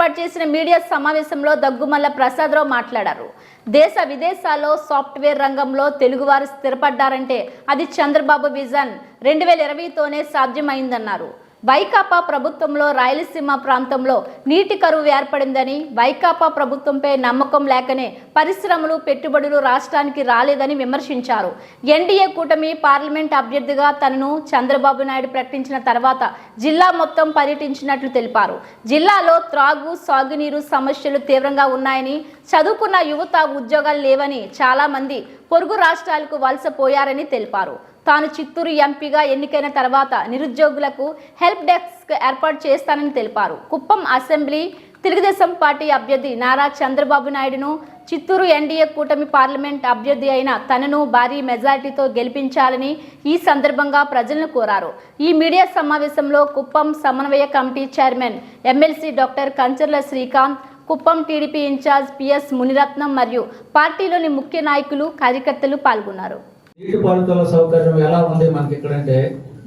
ఏర్పాటు చేసిన మీడియా సమావేశంలో దగ్గుమల్ల ప్రసాదరావు మాట్లాడారు. దేశ విదేశాల్లో సాఫ్ట్వేర్ రంగంలో తెలుగువారు స్థిరపడ్డారంటే అది చంద్రబాబు విజన్ 2020తోనే సాధ్యమైందన్నారు. వైకాపా ప్రభుత్వంలో రాయలసీమ ప్రాంతంలో నీటి కరువు ఏర్పడిందని, వైకాపా ప్రభుత్వంపై నమ్మకం లేకనే పరిశ్రమలు పెట్టుబడులు రాష్ట్రానికి రాలేదని విమర్శించారు. ఎన్డీఏ కూటమి పార్లమెంట్ అభ్యర్థిగా తనను చంద్రబాబు నాయుడు ప్రకటించిన తర్వాత జిల్లా మొత్తం పర్యటించినట్లు తెలిపారు. జిల్లాలో త్రాగు సాగునీరు సమస్యలు తీవ్రంగా ఉన్నాయని, చదువుకున్న యువత ఉద్యోగాలు లేవని చాలా మంది పొరుగు రాష్ట్రాలకు వలసపోయారని తెలిపారు. తాను చిత్తూరు ఎంపీగా ఎన్నికైన తర్వాత నిరుద్యోగులకు హెల్ప్ డెస్క్ ఏర్పాటు చేస్తానని తెలిపారు. కుప్పం అసెంబ్లీ తెలుగుదేశం పార్టీ అభ్యర్థి నారా చంద్రబాబు నాయుడును, చిత్తూరు ఎన్డీఏ కూటమి పార్లమెంట్ అభ్యర్థి అయిన తనను భారీ మెజార్టీతో గెలిపించాలని ఈ సందర్భంగా ప్రజలను కోరారు. ఈ మీడియా సమావేశంలో కుప్పం సమన్వయ committee chairman MLC doctor Kancharla Srikanth, Kuppam TDP incharge PS Muniratnam మరియు పార్టీలోని ముఖ్య నాయకులు, కార్యకర్తలు పాల్గొన్నారు. నీటిపారుదల సౌకర్యం ఎలా ఉంది మనకి ఇక్కడంటే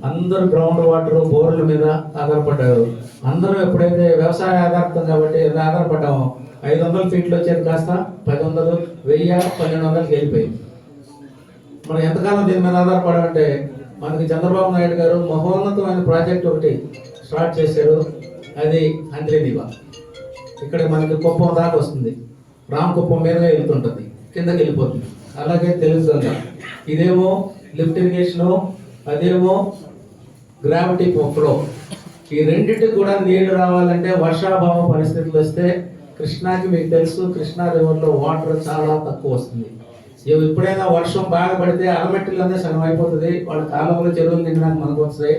అందరూ గ్రౌండ్ వాటర్ బోర్ల మీద ఆధారపడ్డారు. అందరూ ఎప్పుడైతే వ్యవసాయ ఆధారితం కాబట్టి ఆధారపడ్డామో 500 ఫీట్లు వచ్చేది కాస్త 1000, 1000, 1200 వెళ్ళిపోయింది. మనం ఎంతకాలం దీని మీద ఆధారపడాలంటే మనకి చంద్రబాబు నాయుడు గారు మహోన్నతమైన ప్రాజెక్ట్ ఒకటి స్టార్ట్ చేశారు. అది అంత్రేదీవా. ఇక్కడ మనకి కుప్పం దాకా వస్తుంది, రామకుప్పం మీదగా వెళ్తుంటుంది, కిందకి వెళ్ళిపోతుంది. అలాగే తెలుగుగంగ, ఇదేమో లిఫ్ట్ ఇరిగేషను, అదేమో గ్రావిటీ ఫ్లో. ఈ రెండింటికి కూడా నీళ్లు రావాలంటే వర్షాభావ పరిస్థితులు వస్తే కృష్ణాకి మీకు తెలుసు, కృష్ణా రివర్లో వాటర్ చాలా తక్కువ వస్తుంది. ఎప్పుడైనా వర్షం బాగా పడితే అలమెట్టిలోనే సగం అయిపోతుంది. వాళ్ళ కాలంలో చెరువులు నిండడానికి మనకు వస్తాయి.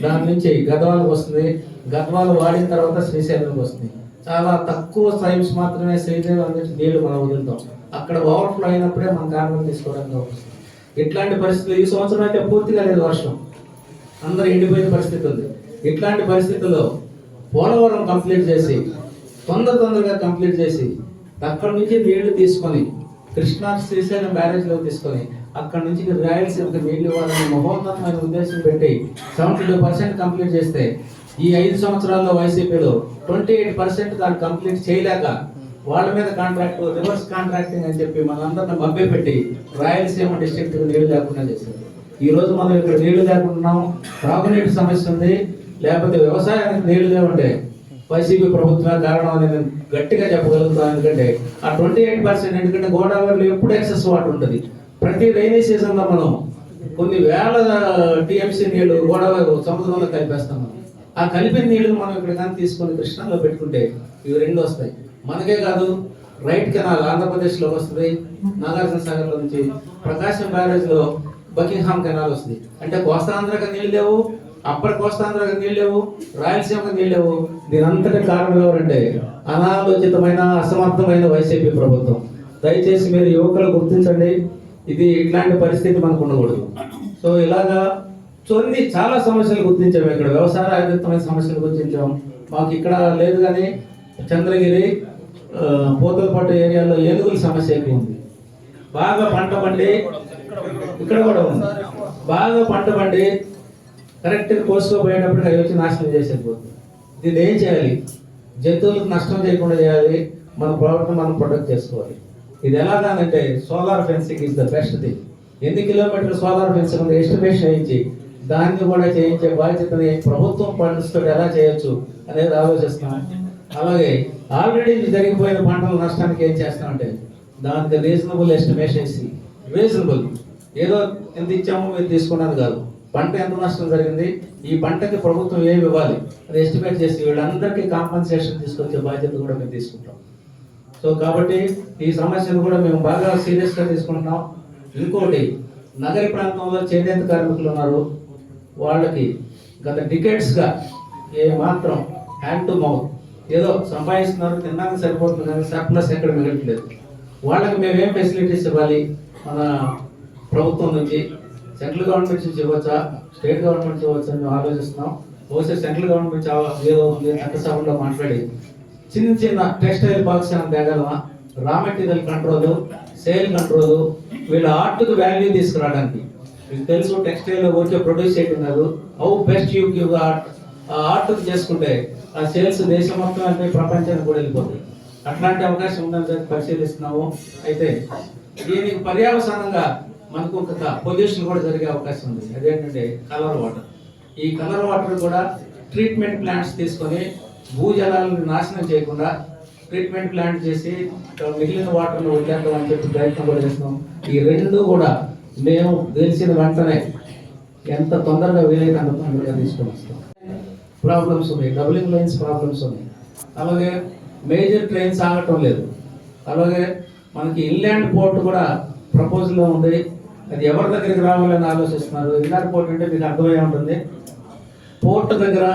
దాని నుంచి గద్వాలకు వస్తుంది, గద్వాలు వాడిన తర్వాత శ్రీశైలంకి వస్తుంది. చాలా తక్కువ టైమ్స్ మాత్రమే శ్రీశైలం నుంచి నీళ్లు మనం వదులుతాం. అక్కడ ఓవర్ఫ్లో అయినప్పుడే మన కారణం తీసుకోవడానికి వస్తుంది. ఇట్లాంటి పరిస్థితులు ఈ సంవత్సరం అయితే పూర్తిగా లేదు, వర్షం అందరూ ఎండిపోయిన పరిస్థితి ఉంది. ఇట్లాంటి పరిస్థితుల్లో పోలవరం కంప్లీట్ చేసి తొందరగా కంప్లీట్ చేసి అక్కడి నుంచి నీళ్లు తీసుకొని కృష్ణా శ్రీశైలం బ్యారేజ్లో తీసుకొని అక్కడి నుంచి రాయలసీమకి నీళ్లు ఇవ్వాలని మహోన్నతమైన ఉద్దేశం పెట్టి 72% కంప్లీట్ చేస్తే ఈ 5 సంవత్సరాల్లో వైసీపీలో 28% దాన్ని కంప్లీట్ చేయలేక వాళ్ళ మీద కాంట్రాక్ట్, రివర్స్ కాంట్రాక్టింగ్ అని చెప్పి మనందరిని మభ్యపెట్టి రాయలసీమ డిస్ట్రిక్ట్ నీళ్లు లేకుండా చేశారు. ఈ రోజు మనం ఇక్కడ నీళ్లు లేకుంటున్నాం. త్రాగునీటి సమస్య ఉంది, లేకపోతే వ్యవసాయానికి నీళ్లు లేవంటే వైసీపీ ప్రభుత్వమే కారణం అని నేను గట్టిగా చెప్పగలుగుతాను. ఎందుకంటే ఆ 28%, ఎందుకంటే గోదావరిలో ఎప్పుడు ఎక్సెస్ వాటర్ ఉంటుంది. ప్రతి రైనీ సీజన్లో మనం కొన్ని వేల టీఎంసీ నీళ్లు గోదావరి సముద్రంలో కలిపేస్తాం. ఆ కలిపిన నీళ్లు మనం ఇక్కడ కానీ తీసుకొని కృష్ణాలో పెట్టుకుంటే ఇవి 2 వస్తాయి. మనకే కాదు, రైట్ కెనాల్ ఆంధ్రప్రదేశ్లో వస్తుంది, నాగార్జున సాగర్లో నుంచి ప్రకాశం బ్యారేజ్లో బకింగ్హామ్ కెనాల్ వస్తుంది. అంటే కోస్తాంధ్రగా నీళ్ళు లేవు, అప్పటి కోస్తాంధ్రగా నీళ్ళు లేవు, రాయలసీమకు నీళ్ళు లేవు. దీని అంతటి కారణం ఎవరంటే అనాలోచితమైన అసమర్థమైన వైసీపీ ప్రభుత్వం. దయచేసి మీరు యువకులు గుర్తించండి, ఇది ఇట్లాంటి పరిస్థితి మనకు ఉండకూడదు. సో ఇలాగా చాలా సమస్యలు గుర్తించాము. ఇక్కడ వ్యవసాయ ఆధారితమైన సమస్యలు గుర్తించాం. మాకు ఇక్కడ లేదు, కానీ చంద్రగిరి, పోతలపట్టు ఏరియాలో ఏనుగుల సమస్య ఎక్కువ ఉంది. బాగా పంట పండి, ఇక్కడ కూడా ఉంది, బాగా పంట పండి కరెక్ట్గా కోసుకోపోయేటప్పుడు అవి వచ్చి నాశనం చేసేపోతుంది. దీన్ని ఏం చేయాలి? జంతువులకు నష్టం చేయకుండా చేయాలి, మన ప్రవర్తన మనం ప్రొటెక్ట్ చేసుకోవాలి. ఇది ఎలాగానంటే solar fencing is the best thing. ఎన్ని కిలోమీటర్లు సోలార్ ఫెన్సింగ్ ఉంది ఎస్టిమేషన్ వేయించి దాన్ని కూడా చేయించే బాధ్యతని ప్రభుత్వం ఫండ్స్ తోటి ఎలా చేయొచ్చు అనేది ఆలోచిస్తున్నాం. అలాగే ఆల్రెడీ జరిగిపోయిన పంటల నష్టానికి ఏం చేస్తామంటే దానికి రీజనబుల్ ఎస్టిమేషన్ ఇచ్చి, రీజనబుల్ ఏదో ఎంత ఇచ్చామో మీరు తీసుకున్నది కాదు, పంట ఎంత నష్టం జరిగింది, ఈ పంటకి ప్రభుత్వం ఏమి ఇవ్వాలి అది ఎస్టిమేట్ చేసి వీళ్ళందరికీ కాంపన్సేషన్ తీసుకొచ్చే బాధ్యత కూడా మేము తీసుకుంటాం. సో కాబట్టి ఈ సమస్యను కూడా మేము బాగా సీరియస్గా తీసుకుంటున్నాం. ఇంకోటి, నగర ప్రాంతంలో చేనేత కార్మికులు ఉన్నారు, వాళ్ళకి గత డికేట్స్గా ఏ మాత్రం హ్యాండ్ టు మౌత్ ఏదో సంపాదిస్తున్నారు, తిన్నాక సరిపోతుంది, కానీ సర్ప్లస్ ఎక్కడ మిగలట్లేదు. వాళ్ళకి మేము ఏం ఫెసిలిటీస్ ఇవ్వాలి? మన ప్రభుత్వం నుంచి, సెంట్రల్ గవర్నమెంట్ నుంచి ఇవ్వచ్చా, స్టేట్ గవర్నమెంట్ నుంచి ఇవ్వచ్చా మేము ఆలోచిస్తున్నాం. బహుశా సెంట్రల్ గవర్నమెంట్ ఏదో చట్టసభలో మాట్లాడి చిన్న టెక్స్టైల్ పార్క్స్ అని తేగలమా, raw material control, sale control, వీళ్ళ ఆర్ట్కు వాల్యూ తీసుకురావడానికి. మీకు తెలుసు టెక్స్టైల్ ఊరికే ప్రొడ్యూస్ చేయడం కాదు, how best you give art, ఆ ఆర్ట్కి చేసుకుంటే ఆ సేల్స్ దేశం మొత్తం అంటే ప్రపంచానికి కూడా వెళ్ళిపోతుంది. అట్లాంటి అవకాశం ఉందని చెప్పి పరిశీలిస్తున్నాము. అయితే దీనికి పర్యవసానంగా మనకు ఒక పొల్యూషన్ కూడా జరిగే అవకాశం ఉంది. అదేంటంటే కలర్ వాటర్. ఈ కలర్ వాటర్ కూడా ట్రీట్మెంట్ ప్లాంట్స్ తీసుకొని భూజలాలను నాశనం చేయకుండా ట్రీట్మెంట్ ప్లాంట్ చేసి మిగిలిన వాటర్లో వదిలేద్దాం అని చెప్పి ప్రయత్నం కూడా చేస్తున్నాం. ఈ రెండు కూడా మేము తెలిసిన వెంటనే ఎంత తొందరగా వీలైతే అంత తొందరగా తీసుకొని వస్తాం. ప్రాబ్లమ్స్ ఉన్నాయి, డబులింగ్ లైన్స్ ప్రాబ్లమ్స్ ఉన్నాయి, అలాగే మేజర్ ట్రైన్స్ ఆగటం లేదు, అలాగే మనకి ఇన్లాండ్ పోర్ట్ కూడా ప్రపోజల్లో ఉంది. అది ఎవరి దగ్గరికి రావాలని ఆలోచిస్తున్నారు. ఇన్లాండ్ పోర్ట్ అంటే మీకు అర్థమై ఉంటుంది. పోర్ట్ దగ్గర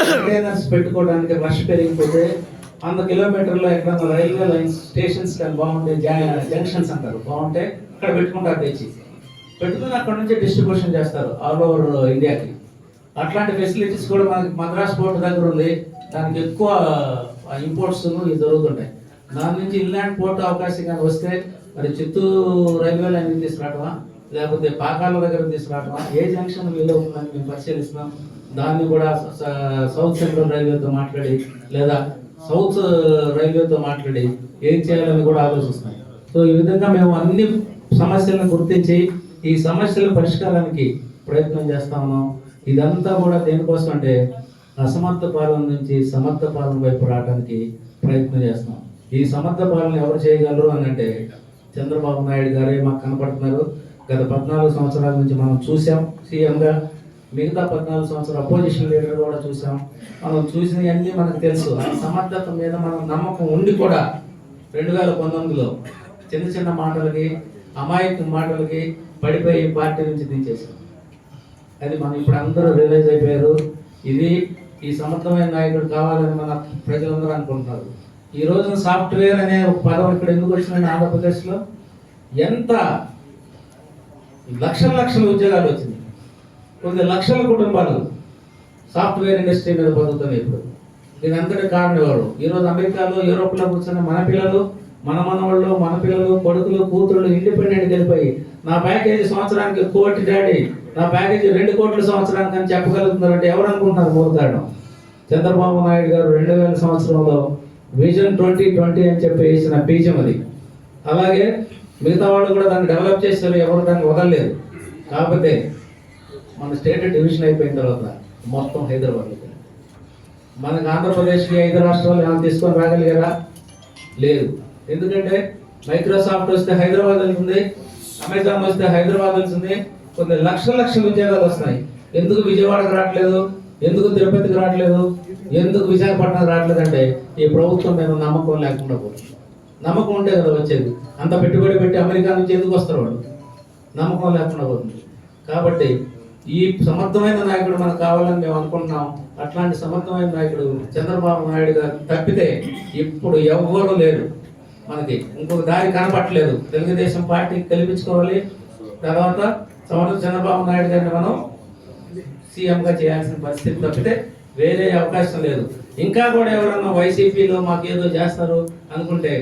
కంటైనర్స్ పెట్టుకోవడానికి రష్ పెరిగిపోతే 100 కిలోమీటర్లో ఎక్కడన్నా రైల్వే లైన్స్ స్టేషన్స్ కానీ బాగుంటే జంక్షన్స్ అంటారు, బాగుంటే అక్కడ పెట్టుకుంటారు. తెచ్చి పెట్టుకుని అక్కడ నుంచి డిస్ట్రిబ్యూషన్ చేస్తారు ఆల్ ఓవర్ ఇండియాకి. అట్లాంటి ఫెసిలిటీస్ కూడా మనకి మద్రాస్ పోర్ట్ దగ్గర ఉంది. దానికి ఎక్కువ ఇంపోర్ట్స్ ఇవి జరుగుతుంటాయి. దాని నుంచి ఇన్లాండ్ పోర్ట్ అవకాశం కానీ వస్తే మరి చిత్తూరు రైల్వే లైన్ తీసుకురావటమా లేకపోతే పాకాల దగ్గర తీసుకురావటమా, ఏ జంక్షన్ వీలు అవుతుందని మేము పరిశీలిస్తున్నాం. దాన్ని కూడా సౌత్ సెంట్రల్ రైల్వేతో మాట్లాడి లేదా సౌత్ రైల్వేతో మాట్లాడి ఏం చేయాలని కూడా ఆలోచిస్తున్నాం. సో ఈ విధంగా మేము అన్ని సమస్యలను గుర్తించి ఈ సమస్యల పరిష్కారానికి ప్రయత్నం చేస్తా ఉన్నాం. ఇదంతా కూడా దేనికోసం అంటే అసమర్థ పాలన నుంచి సమర్థ పాలన వైపు రావడానికి ప్రయత్నం చేస్తాం. ఈ సమర్థ పాలన ఎవరు చేయగలరు అని అంటే చంద్రబాబు నాయుడు గారే మాకు కనపడుతున్నారు. గత 14 సంవత్సరాల నుంచి మనం చూసాం సీఎంగా. మిగతా 14 సంవత్సరాలు అపోజిషన్ లీడర్ కూడా చూసాం. మనం చూసినవన్నీ మనకు తెలుసు. ఆ సమర్థత మీద మనం నమ్మకం ఉండి కూడా 2019లో చిన్న చిన్న మాటలకి అమాయక మాటలకి పడిపోయి పార్టీ నుంచి దించేసాం. అది మనం ఇప్పుడు అందరూ రియలైజ్ అయిపోయారు. ఇది ఈ సమర్థమైన నాయకుడు కావాలని మన ప్రజలందరూ అనుకుంటున్నారు. ఈ రోజున సాఫ్ట్వేర్ అనే ఒక పదం ఇక్కడ ఎందుకు వచ్చిందండి ఆంధ్రప్రదేశ్లో? ఎంత లక్షల ఉద్యోగాలు వచ్చింది. కొన్ని లక్షల కుటుంబాలు సాఫ్ట్వేర్ ఇండస్ట్రీ మీద బతుకుతున్నాయి ఇప్పుడు. దీని అంతటి కారణం ఎవరు? ఈరోజు అమెరికాలో యూరోప్లో కూర్చొని మన పిల్లలు మన మనవాళ్ళు మన పిల్లలు కొడుకులు కూతురులు ఇండిపెండెంట్కి వెళ్ళిపోయి నా ప్యాకేజీ సంవత్సరానికి 1 కోటి డాడీ, నా ప్యాకేజీ 2 కోట్ల సంవత్సరానికి అని చెప్పగలుగుతున్నారంటే ఎవరు అనుకుంటున్నారు? మూల కారణం చంద్రబాబు నాయుడు గారు 2000 సంవత్సరంలో విజన్ 2020 అని చెప్పి వేసిన బీజం అది. అలాగే మిగతా వాళ్ళు కూడా దాన్ని డెవలప్ చేస్తారు, ఎవరు దాన్ని వదలలేదు. కాకపోతే మన స్టేట్ డివిజన్ అయిపోయిన తర్వాత మొత్తం హైదరాబాద్, మనకు ఆంధ్రప్రదేశ్కి 5 రాష్ట్రాలు ఏమైనా తీసుకొని రాగలిగారా? లేదు. ఎందుకంటే మైక్రోసాఫ్ట్ వస్తే హైదరాబాద్ వెళ్తుంది, అమెజాన్ వస్తే హైదరాబాద్ వెళ్తుంది, కొన్ని లక్షల ఉద్యోగాలు వస్తున్నాయి. ఎందుకు విజయవాడకు రావట్లేదు? ఎందుకు తిరుపతికి రావట్లేదు? ఎందుకు విశాఖపట్నం రావట్లేదు అంటే ఈ ప్రభుత్వం మీద నమ్మకం లేకుండా పోతుంది. నమ్మకం ఉంటే కదా వచ్చేది. అంత పెట్టుబడి పెట్టి అమెరికా నుంచి ఎందుకు వస్తారు వాళ్ళు? నమ్మకం లేకుండా పోతుంది. కాబట్టి ఈ సమర్థమైన నాయకుడు మనకు కావాలని మేము అనుకుంటున్నాం. అట్లాంటి సమర్థమైన నాయకుడు చంద్రబాబు నాయుడు గారు తప్పితే ఇప్పుడు ఎవ్వరూ లేరు. మనకి ఇంకొక దారి కనపట్టలేదు. తెలుగుదేశం పార్టీకి కల్పించుకోవాలి, తర్వాత చంద్రబాబు నాయుడు గారిని మనం సీఎంగా చేయాల్సిన పరిస్థితి తప్పితే వేరే అవకాశం లేదు. ఇంకా కూడా ఎవరన్నా వైసీపీలో మాకేదో చేస్తారు అనుకుంటే